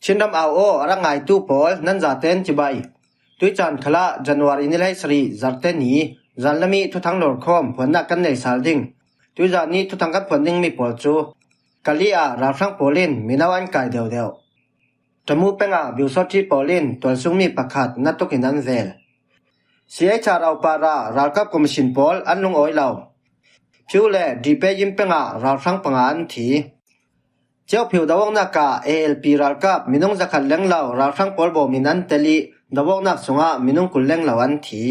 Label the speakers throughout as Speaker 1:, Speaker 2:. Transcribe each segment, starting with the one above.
Speaker 1: ชินดำเอาโอรังไงตู้ปอลนั่นจะเต้นจิบายตุยจันขละจันวารีนี่ไลสรีจัดเต้นนี้จันละมีทุกทั้งโหลดคอมผลนักกันในสาลดิ่งตุยจันนี้ทุกทั้งกันผลดิ่งมีปอลจูกะลีอาราฟังปอลินมีนาวันไก่เดียวจมูกเป็นบิวสอที่ปอลินตัวซุงมีประคัดนัดตุกินันเวลเสียชาเราปารารากับคอมมิชชั่นปอลอันลงอ้อยเหล่าผิวแลดีเปยิมเป็นราฟังปังอันทีเจ้าผิวดาวนักกา ALP รากับมินงจะขัดเลี้ยงเหล่าราฟังปอลโบมินันเตลีดาวนักสงะมินงกุลเลี้ยงเหล่าอันที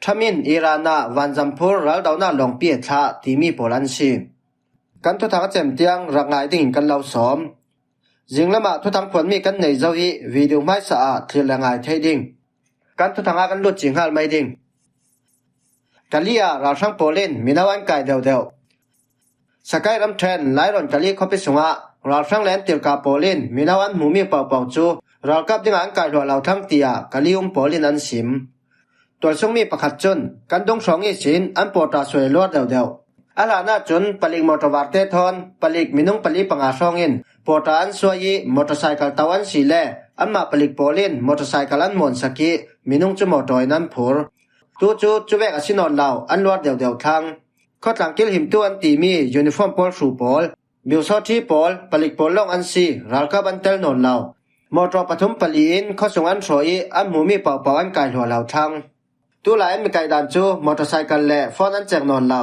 Speaker 1: ทามินอิรานาวันจัมพูร์ราดาวนาลงเปียทาที่มีปอลันชีกันทุกทางเจมเตียงรักไงดิ่งกันเหล่าสอมจิงละมาทุกทางผลมีกันในเจ้าอีวิดีโอไม่สะอาดที่ละไงเทดิ่งกันทุกทางกันลุดจิงหัลไม่ดิ่งกะลีอาราฟังปอลินมินาวันไก่เดียวสกายรำเทรนไลรอนกะลีเขาไปสงะราฟังแลนติลกาปอลินมินาวันหมูมีเป่าจูรากับดิ่งอันไก่หัวเหล่าทั้งเตียกะลีปอลินอันสิมตัวทรงมีประคัดจนกันดงสองอีสินอันปอตาสวยลวดเดียวอาลานาจนปลิกมอเตอร์วาร์เตทอนปลิกมินุงปลิปังอาซองอินปอตาอันสวยมอเตอร์ไซค์ตะวันสีแลอันมาปลิกปอลินมอเตอร์ไซค์อันมอนสกีมินุงจุมอตอยนั้นผูร์จูเวกอสินอนเหล่าอันลวดเดียวทางข้อหลังกิลหิมตัวอันตีมียูนิฟอร์มปอลสูปอลบิวซอที่ปอลปลิกปอลลงอันซีรัลกับอันเตลนอนเหล่ามอเตอร์ปฐมปลีนข้อส่งอันสวยอันหมูมีเป่าอันไก่หัวเหล่าทางตัวหลายมีไก่ดันจูมอเตอร์ไซค์และฟอนอันแจกนอนเหล่า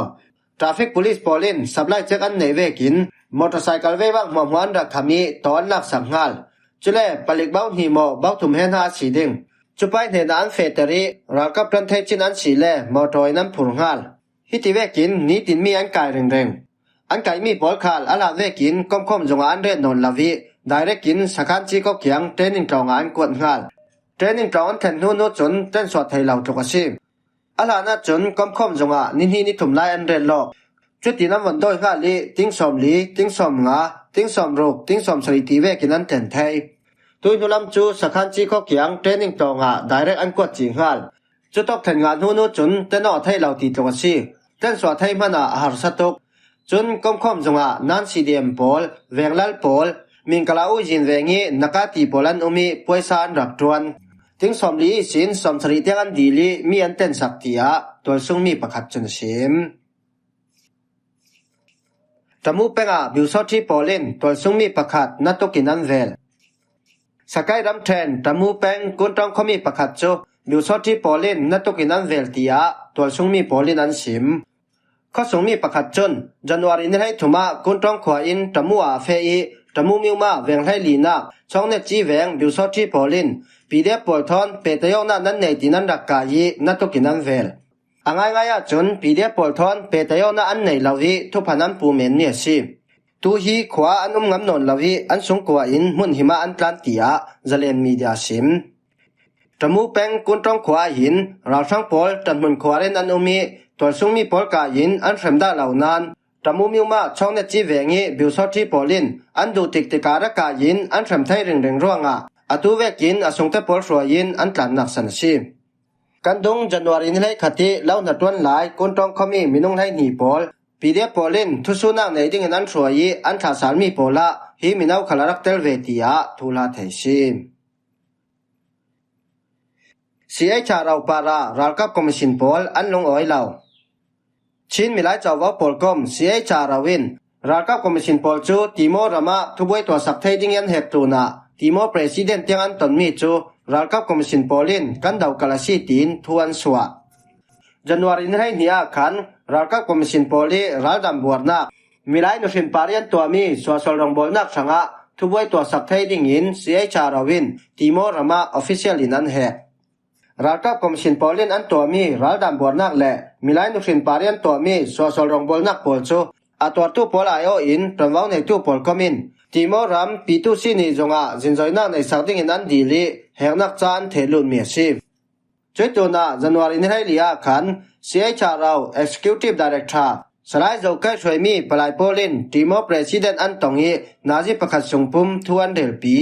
Speaker 1: Traffic Police Polin supply check an nei vekin motorcycle ve wang hmuan ra khami ton lak sanghal chule palik bau hi mo bau thum hen ha siding chupai ne dan feteri ra ka plan thai chin an sile motoi nan phurngal hiti vekin ni tin mi an kai reng an kai mi pol khal ala vekin komkhom jonga an re non lavi direct kin sakhan chi ko kyang training tong an kwat ngal training tong an then nu chun ten so thai lau tok asim ala na chun komkhom zonga nin hi ni thumlai an ren lo chuti nam wan doi nga li ting som nga ting som rok ting som sari ti ve kinan ten thai tui nulam chu sakhan chi kho kyang training to nga direct an kwat chi ngal chu tok than nga nu chun teno thai lau ti tok si ten so thai mana har satok chun komkhom zonga nan CDM pol venglal pol min kala u jin vengi nakati polan umi poisa an rak tuan ting som li sin som sari tiang an di li mi an ten sak tia tol sung mi pakhat chun sim tamu penga biu so thi polin tol sung mi pakhat na to kinan vel sakai ram tren tamu peng kun tong khomi pakhat chu biu so thi polin na to kinan vel tia tol sung mi polin an sim kho sung mi pakhat chun January ni hai thuma kun tong khwa in tamu a fe i tamu miuma veng hai li na chong ne chi veng biu so thi polin PDF pol thon pe tayo na nan nei tinan rakka yi na to kinan vel angai ngaya chun PDF pol thon pe tayo na an nei lawi thu phanan pu men ni si tu hi khwa anum ngam non lawi an sung kwa in mun hima an tlan tia zalen media sim tamu peng kun tong khwa hin ra sang pol tan mun khwa ren an umi tol sung mi pol ka yin an fremda launan tamu miuma chong ne chi vengi biu so thi polin an du tik tikara ka yin an frem thai reng ronga atu vekin asungte pol roin an tlan nak san si kandung January ni lai khati lau na twan lai kun tong khomi minung lai ni pol PDF polin thusuna nei ding an roi an tha salmi pola hi minau khalarak tel vetia thula thai si CI charau para ralkap commission pol an long oi lau chin milai chawa polkom CI charawin ralkap commission pol chu timo rama thuboi to sak thai ding an hek tuna timo president tiang an ton mi chu ralkap commission polin kan dau kalasi tin thuan suwa January ni hai nia khan ralkap commission poli raldam buarna milai no sin parian to mi social rong bolnak sanga thuboi to sak thai ding in CI charawin timo rama official in an he ralkap commission polin an to mi raldam buarnak le milai no sin parian to mi social rong bolnak pol chu ator tu pol ayo in pramwang nei tu pol komin timo ram pitu sini zonga jinjoina nei sakding in an dili heknak chan thelun mi si choitona January ni hai lia khan CI charau executive director sarai zo kai chhoimi palai polin timo president an tongi naji pakhat sungpum thuan del pi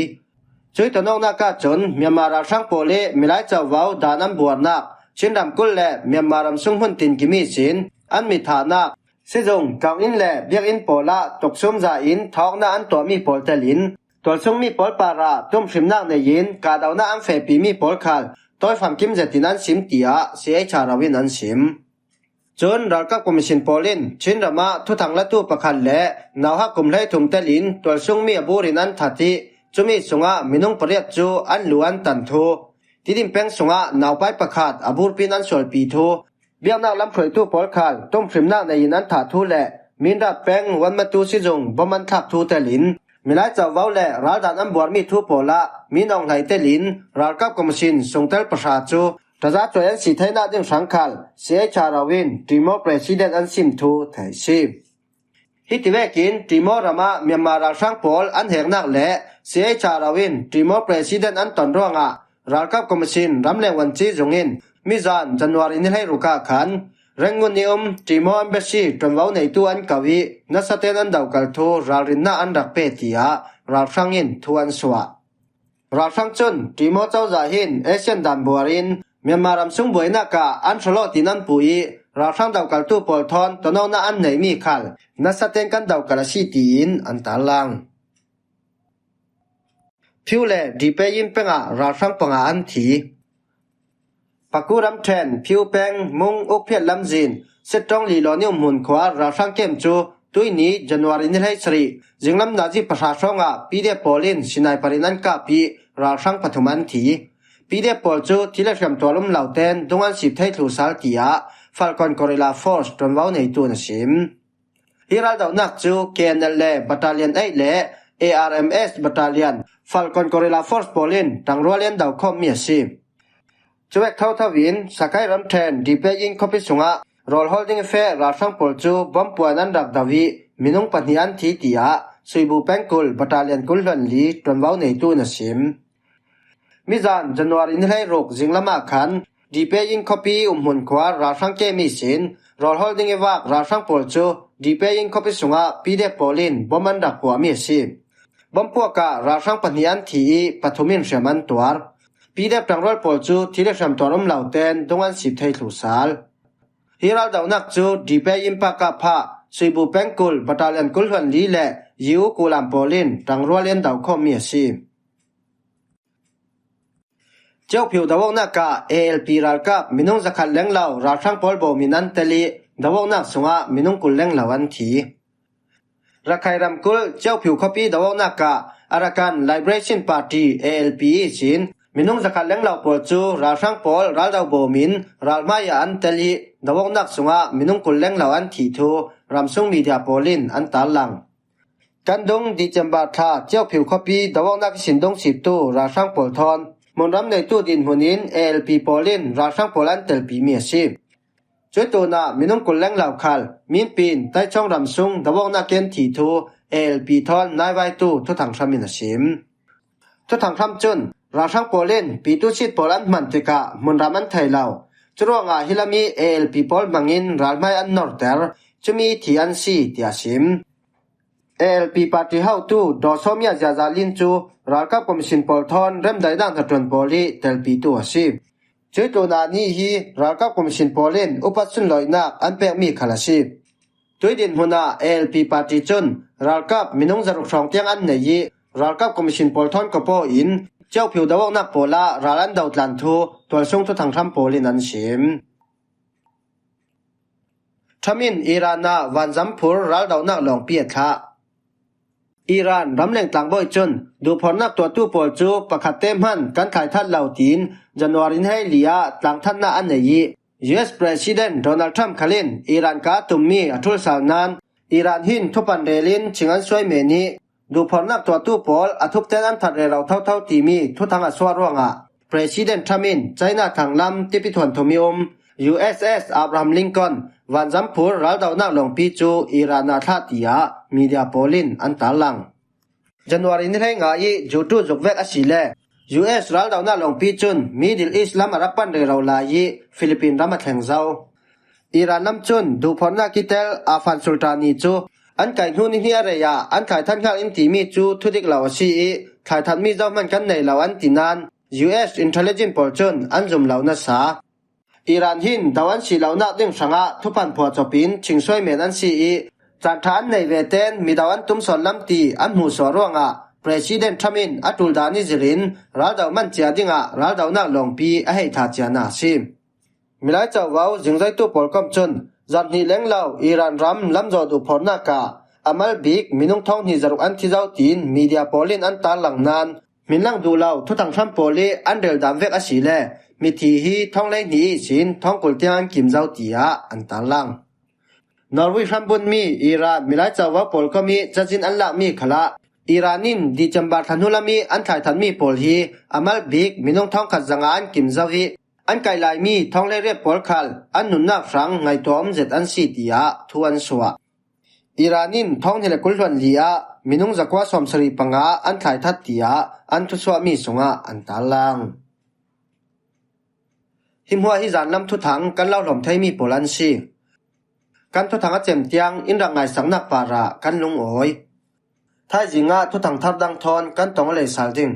Speaker 1: choitonong na ka chon Myanmar sang pole milai chawau danam buarna chinram kul le Myanmar am sunghun tin kimi sin an mi thana Sizong kang in le biak in pola toksum za in thok na an to mi poltelin ตัวซุงมีปอลปาราตุ้มฟิมนักในยินกาดาวนาอัมเฟปีมีปอลคัลต้อยฟัมกิมเจตินันซิมติยาเสียชาราวินันซิมจนรัฐกับคอมมิชชั่นโปลินชินรามาทุทังละตู้ประคันและนาวฮักกุมไลทุมเตลินตัวซุงมีอบูรินันทัติจุมีสุงะมินุงปริยจูอันลวนตันโทติดิมเป็งสุงะนาวไปประคัดอบูรปินันสวลปีโทเบียงนักลำเผยตู้ปอลคัลตุ้มฟิมนักในยินนั้นถาทูและมินรัดเป็งวันมาตูซิจงบ่มันทักทูเตลินมิไลเจ้าเว้าและรัฐดันอันบวรมีทูโปละมีน้องไหลเตลินรัฐกับคอมมิชชั่นส่งเตลประชาจูทศตัวเองสิไทยนาดึงสังคัลเสียชาราวินติโมประธานอันซิมทูไทยซีฮิติเวกินติโมรามาเมียนมาราชังปอลอันแหงนักและเสียชาราวินติโมประธานอันตอนร่วงะรัฐกับคอมมิชชั่นรำเลงวันจีจงอินมิจานจันวารินให้รุกาขันเร่งงุนิอมติโมอัมเบซีจนเว้าในตัวอันกวีนัสเตนอันดาวกัลโทรารินนาอันรักเปติยาราชังอินทวนสวะราชังจุนติโมเจ้าจาหินเอเชียนดันบัวรินเมียนมารำซุงบวยนักอันชโลตินันปุยราชังดาวกัลตูปอลทอนตนองนาอันไหนมีขัลนัสเตนกันดาวกัลชีตีนอันตาลังพิวเลดีเปยินเป็งราชังปงอันทีปักกูรำเทนพิวเป็งมุงอุกเพียรลำจินเซตตองลีลอนิวมุนขวาราชังเกมจูตุยนี้จันวารินให้สรีจิงลำนาจีประชาชงปีเดปอลินสินายปรินันกาปีราชังปฐุมันทีปีเดปอลจูที่เล็กจำตัวลุ่มเหล่าเต้นดงอันสิบไทยทูสาลติยาฟัลคอนกอริลาฟอร์สจนว้าในตัวนชิมฮิรัลดาวนักจูเคนเนลเล่บัตตาเลียนไอเล่ ARMS บัตตาเลียนฟัลคอนกอริลาฟอร์สปอลินตังรัวเลียนดาวคอมมีสิจวกเท่าทวินสกายรำเทนดีเปยิงคอปิสุงะรอลโฮลดิ้งเฟร์ราชังปอลจูบอมปวยนันรักดาวีมินุงปนิยันทีติยาสุยบูเป็งกุลบัตตาเลียนกุลลันลีจนว้าในตัวนชิมมิจานจันวารินให้รกจิงละมาขันดีเปยิงคอปีหุ่นขวาราชังเกมีสินรอลโฮลดิ้งเอวากราชังปอลจูดีเปยิงคอปิสุงะปีเดปอลินบอมันดักหัวมีสิบอมพวกราชังปนิยันทีปฐุมินเชมันตัวปีเดปังรอลปอลจูที่เล็กจำตัวลุ่มเหล่าเต้นดงอันสิบไทยทูสาลฮิรัลดาวนักจูดีเปยิงปากกาพะสุยบูเป็งกุลบัตตาเลียนกุลฮันลีและยิวกุลัมปอลินตังรัวเลียนดาวคอมมีสิเจ้าผิวดาวนักALP รัลกับมินุงจะขัดเล้งเหล่าราชังปอลโบมินันเตลีดาวนักสุงะมินุงกุลเล้งเหล่าวันทีรักใครรำกุลเจ้าผิวคอปีดาวนักอารักัน Liberation Party ALP สินมินุงจะขัดเล้งเหล่าปอลจูราชังปอลรัลดาวโบมินรัลมายาอันเตลีดาวนักสุงะมินุงกุลเล้งเหล่าอันทีทูรำซุงมีเดียโปลินอันตาลังกันดงดิจัมบาทาเจ้าผิวคอปีดาวนักสินดงสิบตู้ราชังปอลทอนมนรำในตู้ดินหุนิน ALP ปอลินราชังปอลันเตลปีเมียสิช่วยตัวนามินุงกุลแรงเหล่าคัลมินปีนใต้ช่องรำซุงดาวนักเกนทีทู ALP ทอนนายไวตู้ทุถังชามินสิมทุถังคำจุนราชังปอลินปีตุชิดปอลันมันติกามนรามันไทยเหล่าจรวงฮิลามี ALP ปอลมังอินรัลไมอันนอร์เตอร์จะมีที่อันซีที่อาสิมALP ปาร์ตี้เฮาตู้ดอสอมยาจาจาลินจูรัลกับคอมมิชชั่นปอลทอนเริ่มได้ดังถัดจนปอลีเตลปีตัวสิช่วยตัวนานี้ฮีรัลกับคอมมิชชั่นปอลินอุปสุนลอยนักอันเปกมีขลาสิตัวดินหัวหน้า ALP ปาร์ตี้จนรัลกับมินุงจรุกช่องเตียงอันไหนรัลกับคอมมิชชั่นปอลทอนกับปออินเจ้าผิวดาวนักปอลารัลันดาวตันทูตัวส่งทุทางทำปอลินันสิมทามินอิรานาวันจัมพูร์รัลดาวนักลองเปียทะอิหร่านรำแรงต่างบ่อยจนดูผลนักตัวตู้ปอลจูประคัดเต็มหันการขายทัดเหล่าตีนจันวารินให้เลียต่างท่านนาอันไหนUS President Donald Trump ขลินอิหร่านกาตุมมีอัทุลสาวนานอิหร่านหินทุปันเรลินชิงันสวยเมนีดูผลนักตัวตู้ปอลอัทุบเต้นอันถัดเรเราเท่าตีมีทุทางอัศวร่วงPresident Trump ใจหน้าทางลำที่พิธวนทมิอม USS Abraham Lincoln วันจัมพูร์รัลดาวนักลงปีจูอิหร่านนาทาติยามีเดียโปลินอันตาลังจันวารินให้งายจูตูจุกเวกอสิเล US รัลดาวนักลงปีจุนมีดิลอิสลามอารับปันเรเราลายฟิลิปปินส์รามาแทงเจ้าอิหร่านน้ำจุนดูผลนักกิเตลอาฟันสุลตานีจูอันไก่หูนิเฮียเรียอันขายทันข้าวอินทีมีจูทุดิกเหล่าซีขายทันมีเจ้ามันกันในเหล่าอันตินาน US Intelligence ปอลจุนอันจุมเหล่านัสาอิหร่านหินดาวันสีเหล่านักดึงสังะทุพันผัวจบินชิงสวยเมนันซีจานทานในเวเตนมีดาวันตุ้มสอนลำตีอันหูสอร่วง President Trumin atul dani zirin raldau man chia dinga raldau na longpi a hei tha chiana sim milai chawau jingzai tu polkom chun zat ni lenglau Iran ram lamzo du phorna ka amal bik minung thong ni zaruk an thizau tin media polin an tar langnan minlang du lau thutang tham poli andel dam vek asile mi thi hi thong lai ni sin thong kultian kimzau tia an tar lang Norway rambun mi Iran milai chawau polkomi chajin an la mi khala Iranin di chambar thanulami an thai than mi pol hi amal bik minung thong khat zanga an kimzau hi an kai lai mi thong le re pol khal an nun na frang ngai tom zet an si tia thuan suwa Iranin thong hele kulhon lia minung zakwa somsari panga an thai that tia an thu swa mi sunga an talang himhua hi zan lam thu thang kan lau lom thai mi polan si kan thu thang a chem tiang in rangai sangnak para kan lung oi thai jinga thu thang thar dang thon kan tong le sal ding